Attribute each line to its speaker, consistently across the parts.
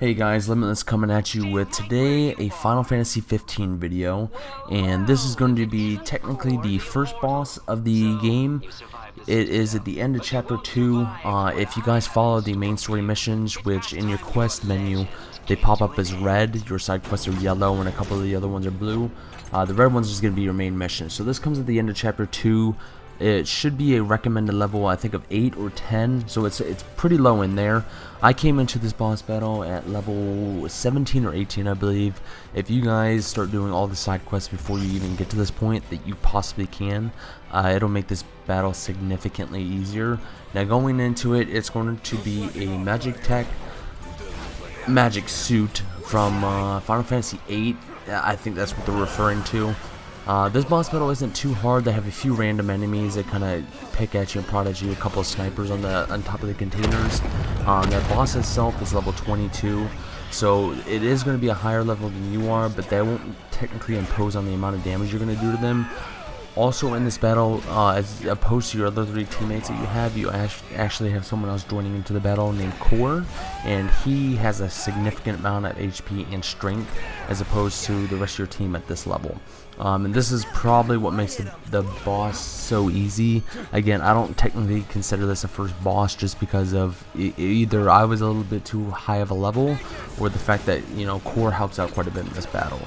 Speaker 1: Hey guys, Limitless coming at you with today a Final Fantasy 15 video, and this is going to be technically the first boss of the game. It is at the end of chapter 2. If you guys follow the main story missions, which in your quest menu they pop up as red, your side quests are yellow and a couple of the other ones are blue. The red ones is going to be your main mission. So this comes at the end of chapter 2. It should be a recommended level, I think, of 8 or 10, so it's pretty low in there. I came into this boss battle at level 17 or 18, I believe. If you guys start doing all the side quests before you even get to this point that you possibly can, it'll make this battle significantly easier. Now going into it, it's going to be a magic suit from Final Fantasy 8. I think that's what they're referring to. This boss battle isn't too hard. They have a few random enemies that kind of pick at you and prod at you. A couple of snipers on top of the containers. That boss itself is level 22, so it is going to be a higher level than you are, but that won't technically impose on the amount of damage you're going to do to them. Also in this battle, as opposed to your other 3 teammates that you actually have someone else joining into the battle named Core, and he has a significant amount of HP and strength as opposed to the rest of your team at this level. And this is probably what makes the boss so easy. Again, I don't technically consider this a first boss just because of either I was a little bit too high of a level, or the fact that, you know, Core helps out quite a bit in this battle.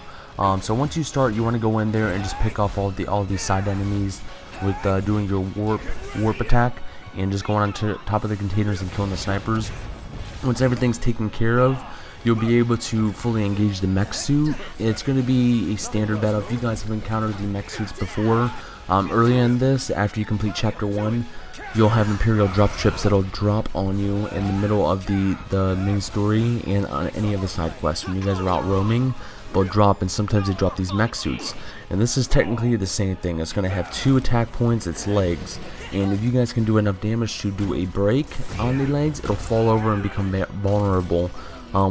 Speaker 1: So once you start, you want to go in there and just pick off all these side enemies with doing your warp attack and just going on to top of the containers and killing the snipers. Once everything's taken care of, you'll be able to fully engage the mech suit. It's going to be a standard battle. If you guys have encountered the mech suits before, early in this, after you complete chapter 1, you'll have Imperial drop ships that'll drop on you in the middle of the main story and on any of the side quests. When you guys are out roaming, they'll drop, and sometimes they drop these mech suits. And this is technically the same thing. It's going to have 2 attack points, its legs. And if you guys can do enough damage to do a break on the legs, it'll fall over and become vulnerable,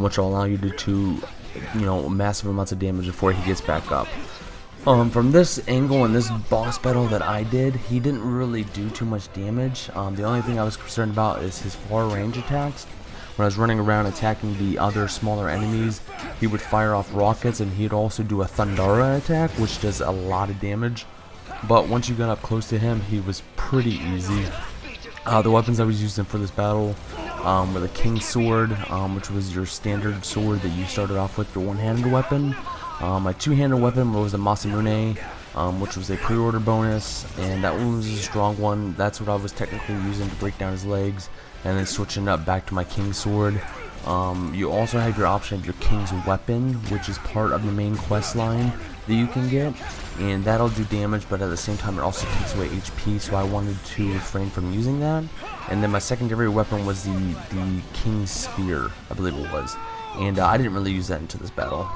Speaker 1: which will allow you to do, you know, massive amounts of damage before he gets back up. From this angle and this boss battle that I did, he didn't really do too much damage. The only thing I was concerned about is his far range attacks. When I was running around attacking the other smaller enemies, he would fire off rockets, and he'd also do a Thundara attack, which does a lot of damage. But once you got up close to him, he was pretty easy. The weapons I was using for this battle were the King's Sword, which was your standard sword that you started off with, your one-handed weapon. My two-handed weapon was the Masamune, which was a pre-order bonus, and that one was a strong one. That's what I was technically using to break down his legs, and then switching up back to my King's Sword. You also have your option of your King's Weapon, which is part of the main quest line that you can get, and that'll do damage, but at the same time it also takes away HP, so I wanted to refrain from using that. And then my secondary weapon was the King's Spear, I believe it was, and I didn't really use that into this battle.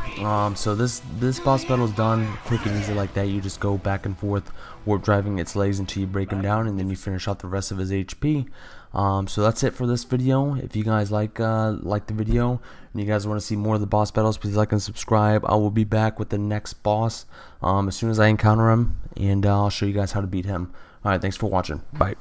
Speaker 1: So this boss battle is done quick and easy like that. You just go back and forth, warp driving its legs until you break him down, and then you finish out the rest of his HP. So that's it for this video. If you guys like the video and you guys want to see more of the boss battles, please like and subscribe. I will be back with the next boss as soon as I encounter him, and I'll show you guys how to beat him. Alright, thanks for watching. Bye.